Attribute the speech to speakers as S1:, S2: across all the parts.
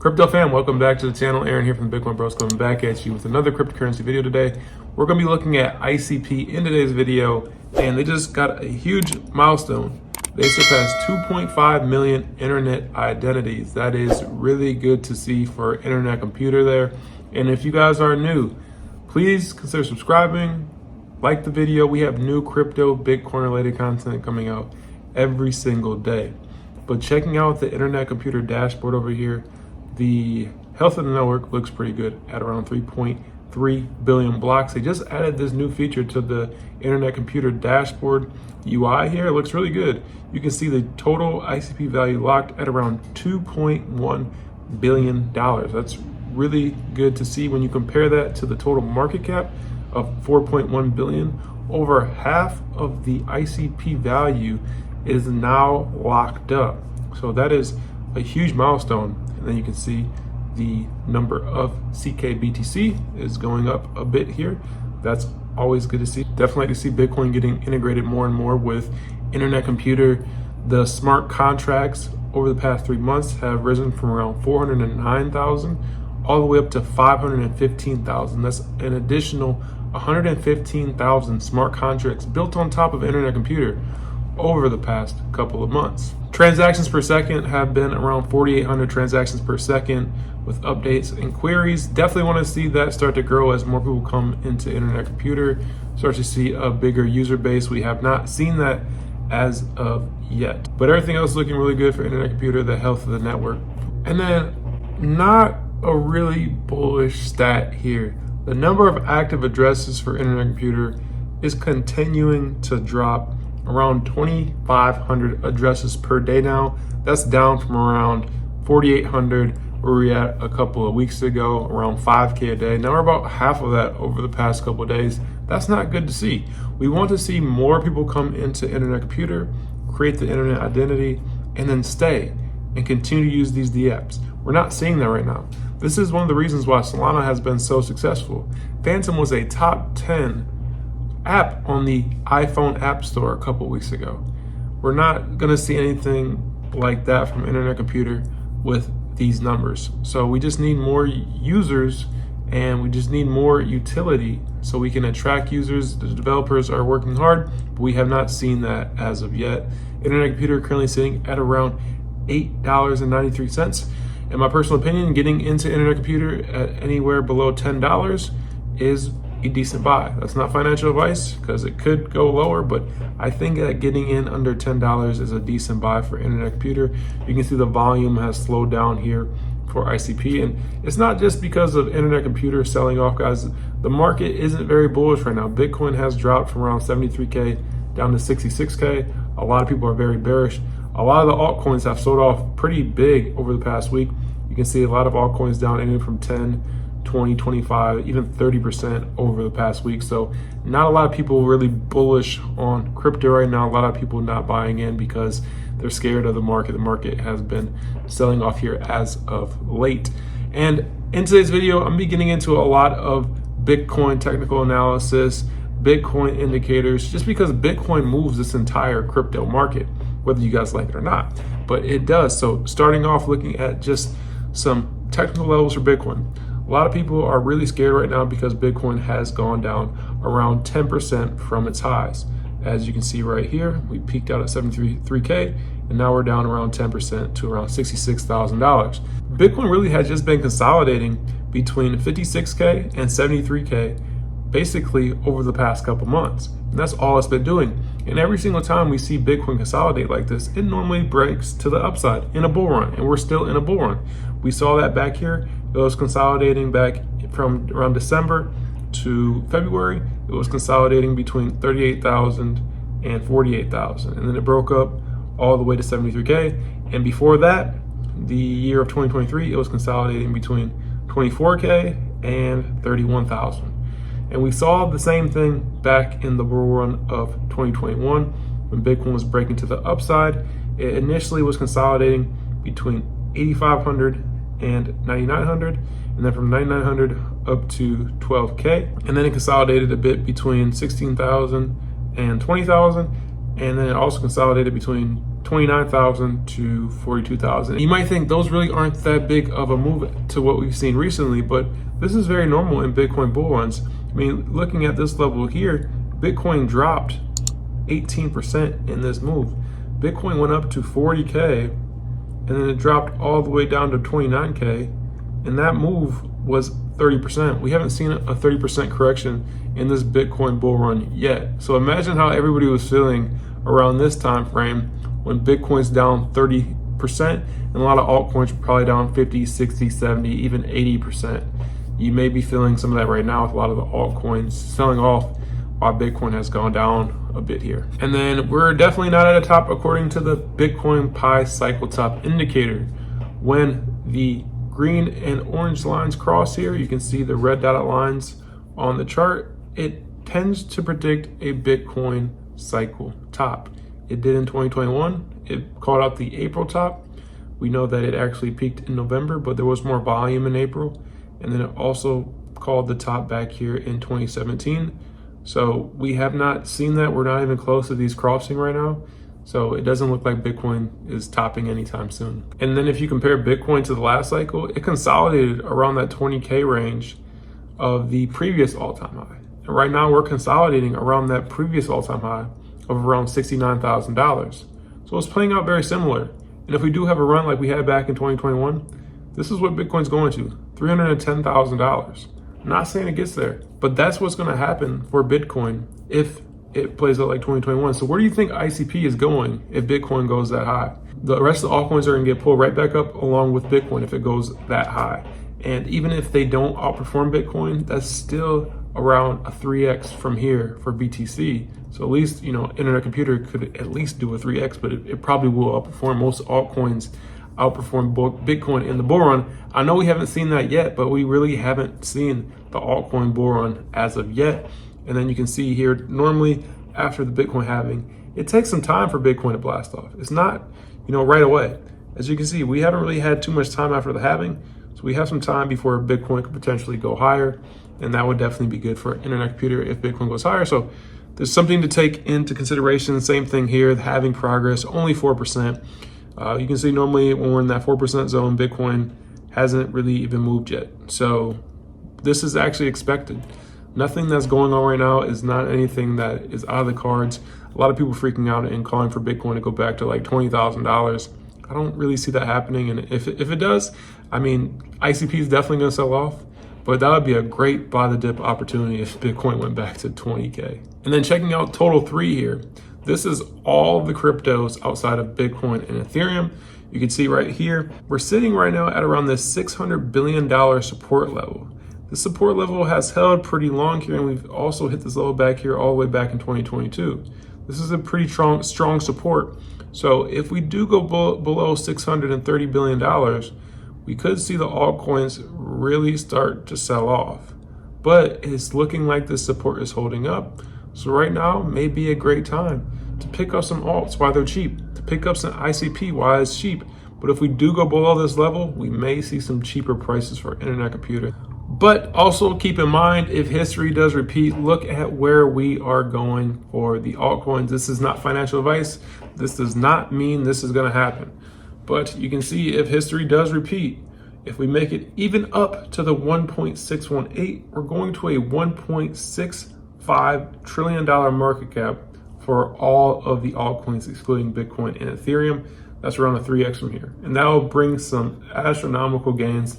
S1: Crypto fam, welcome back to the channel. Aaron here from the Bitcoin Bros coming back at you with another cryptocurrency video today. We're going to be looking at ICP in today's video, and they just got a huge milestone. They surpassed 2.5 million internet identities. That is really good to see for internet computer there. And if you guys are new, please consider subscribing, like the video. We have new crypto, Bitcoin related content coming out every single day. But checking out the internet computer dashboard over here, the health of the network looks pretty good at around 3.3 billion blocks. They just added this new feature to the internet computer dashboard UI here. It looks really good. You can see the total ICP value locked at around $2.1 billion. That's really good to see when you compare that to the total market cap of 4.1 billion. Over half of the ICP value is now locked up. So that is a huge milestone. And then you can see the number of CKBTC is going up a bit here. That's always good to see. Definitely like to see Bitcoin getting integrated more and more with internet computer. The smart contracts over the past 3 months have risen from around 409,000 all the way up to 515,000. That's an additional 115,000 smart contracts built on top of internet computer over the past couple of months. Transactions per second have been around 4,800 transactions per second with updates and queries. Definitely want to see that start to grow as more people come into internet computer, start to see a bigger user base. We have not seen that as of yet. But everything else is looking really good for internet computer, the health of the network. And then not a really bullish stat here. The number of active addresses for internet computer is continuing to drop. Around 2,500 addresses per day now. That's down from around 4,800 where we were at a couple of weeks ago, around 5K a day. Now we're about half of that over the past couple of days. That's not good to see. We want to see more people come into internet computer, create the internet identity, and then stay and continue to use these DApps. We're not seeing that right now. This is one of the reasons why Solana has been so successful. Phantom was a top 10 app on the iPhone App Store a couple weeks ago. We're not going to see anything like that from internet computer with these numbers. So we just need more users and we just need more utility so we can attract users. The developers are working hard, but we have not seen that as of yet. Internet computer currently sitting at around $8.93. In my personal opinion, getting into internet computer at anywhere below $10 is a decent buy. That's not financial advice because it could go lower, but I think that getting in under $10 is a decent buy for internet computer. You can see the volume has slowed down here for ICP, and it's not just because of internet computer selling off, guys. The market isn't very bullish right now. Bitcoin has dropped from around 73K down to 66K. A lot of people are very bearish. A lot of the altcoins have sold off pretty big over the past week. You can see a lot of altcoins down anywhere from 10, 20, 25, even 30% over the past week. So not a lot of people really bullish on crypto right now. A lot of people not buying in because they're scared of the market. The market has been selling off here as of late. And in today's video, I'm getting into a lot of Bitcoin technical analysis, Bitcoin indicators, just because Bitcoin moves this entire crypto market, whether you guys like it or not, but it does. So starting off looking at just some technical levels for Bitcoin. A lot of people are really scared right now because Bitcoin has gone down around 10% from its highs. As you can see right here, we peaked out at 73K and now we're down around 10% to around $66,000. Bitcoin really has just been consolidating between 56K and 73K basically over the past couple months. And that's all it's been doing. And every single time we see Bitcoin consolidate like this, it normally breaks to the upside in a bull run, and we're still in a bull run. We saw that back here. It was consolidating back from around December to February. It was consolidating between 38,000 and 48,000. And then it broke up all the way to 73K. And before that, the year of 2023, it was consolidating between 24K and 31,000. And we saw the same thing back in the bull run of 2021 when Bitcoin was breaking to the upside. It initially was consolidating between 8,500 and 9,900, and then from 9,900 up to 12K. And then it consolidated a bit between 16,000 and 20,000. And then it also consolidated between 29,000 to 42,000. You might think those really aren't that big of a move to what we've seen recently, but this is very normal in Bitcoin bull runs. I mean, looking at this level here, Bitcoin dropped 18% in this move. Bitcoin went up to 40K and then it dropped all the way down to 29K, and that move was 30%. We haven't seen a 30% correction in this Bitcoin bull run yet. So imagine how everybody was feeling around this time frame when Bitcoin's down 30% and a lot of altcoins are probably down 50, 60, 70, even 80%. You may be feeling some of that right now with a lot of the altcoins selling off while Bitcoin has gone down a bit here. And then we're definitely not at a top according to the Bitcoin Pi cycle top indicator. When the green and orange lines cross here, you can see the red dotted lines on the chart. It tends to predict a Bitcoin cycle top. It did in 2021. It called out the April top. We know that it actually peaked in November, but there was more volume in April. And then it also called the top back here in 2017. So we have not seen that. We're not even close to these crossing right now. So it doesn't look like Bitcoin is topping anytime soon. And then if you compare Bitcoin to the last cycle, it consolidated around that 20K range of the previous all-time high. And right now we're consolidating around that previous all-time high of around $69,000. So it's playing out very similar. And if we do have a run like we had back in 2021, this is what Bitcoin's going to, $310,000. I'm not saying it gets there, but that's what's going to happen for Bitcoin if it plays out like 2021. So where do you think ICP is going if Bitcoin goes that high? The rest of the altcoins are going to get pulled right back up along with Bitcoin if it goes that high. And even if they don't outperform Bitcoin, that's still around a 3x from here for BTC. So at least, Internet Computer could at least do a 3x, but it probably will outperform. Most altcoins outperform Bitcoin in the bull run. I know we haven't seen that yet, but we really haven't seen the altcoin bull run as of yet. And then you can see here, normally after the Bitcoin halving, it takes some time for Bitcoin to blast off. It's not, right away. As you can see, we haven't really had too much time after the halving. So we have some time before Bitcoin could potentially go higher. And that would definitely be good for Internet Computer if Bitcoin goes higher. So there's something to take into consideration. Same thing here, the halving progress, only 4%. You can see normally when we're in that 4% zone, Bitcoin hasn't really even moved yet. So this is actually expected. Nothing that's going on right now is not anything that is out of the cards. A lot of people freaking out and calling for Bitcoin to go back to like $20,000. I don't really see that happening. And if it does, ICP is definitely going to sell off. But that would be a great buy the dip opportunity if Bitcoin went back to 20K. And then checking out total 3 here. This is all the cryptos outside of Bitcoin and Ethereum. You can see right here, we're sitting right now at around this $600 billion support level. The support level has held pretty long here, and we've also hit this level back here all the way back in 2022. This is a pretty strong support. So if we do go below $630 billion, we could see the altcoins really start to sell off. But it's looking like this support is holding up. So right now may be a great time to pick up some alts while they're cheap, to pick up some ICP while it's cheap. But if we do go below this level, we may see some cheaper prices for Internet Computer. But also keep in mind, if history does repeat, look at where we are going for the altcoins. This is not financial advice. This does not mean this is going to happen. But you can see if history does repeat, if we make it even up to the 1.618, we're going to a $1.65 trillion market cap for all of the altcoins, excluding Bitcoin and Ethereum. That's around a 3x from here. And that will bring some astronomical gains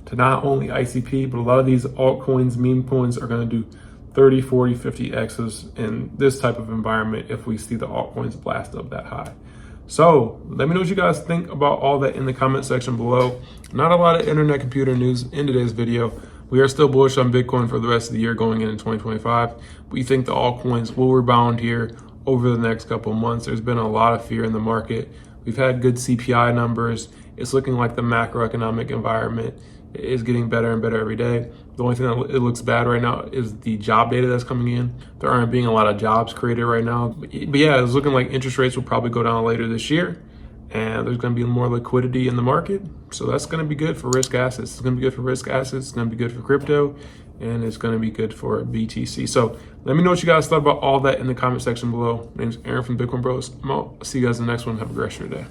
S1: to not only ICP, but a lot of these altcoins, meme coins are going to do 30, 40, 50 X's in this type of environment if we see the altcoins blast up that high. So let me know what you guys think about all that in the comment section below. Not a lot of Internet Computer news in today's video. We are still bullish on Bitcoin for the rest of the year going into 2025. We think the altcoins will rebound here over the next couple of months. There's been a lot of fear in the market. We've had good CPI numbers. It's looking like the macroeconomic environment is getting better and better every day. The only thing that it looks bad right now is the job data that's coming in. There aren't being a lot of jobs created right now. But yeah, it's looking like interest rates will probably go down later this year. and there's going to be more liquidity in the market. So that's going to be good for risk assets. It's going to be good for risk assets. It's going to be good for crypto, and it's going to be good for BTC. So let me know what you guys thought about all that in the comment section below. My name's Aaron from Bitcoin Bros. I'll see you guys in the next one. Have a great rest of your day.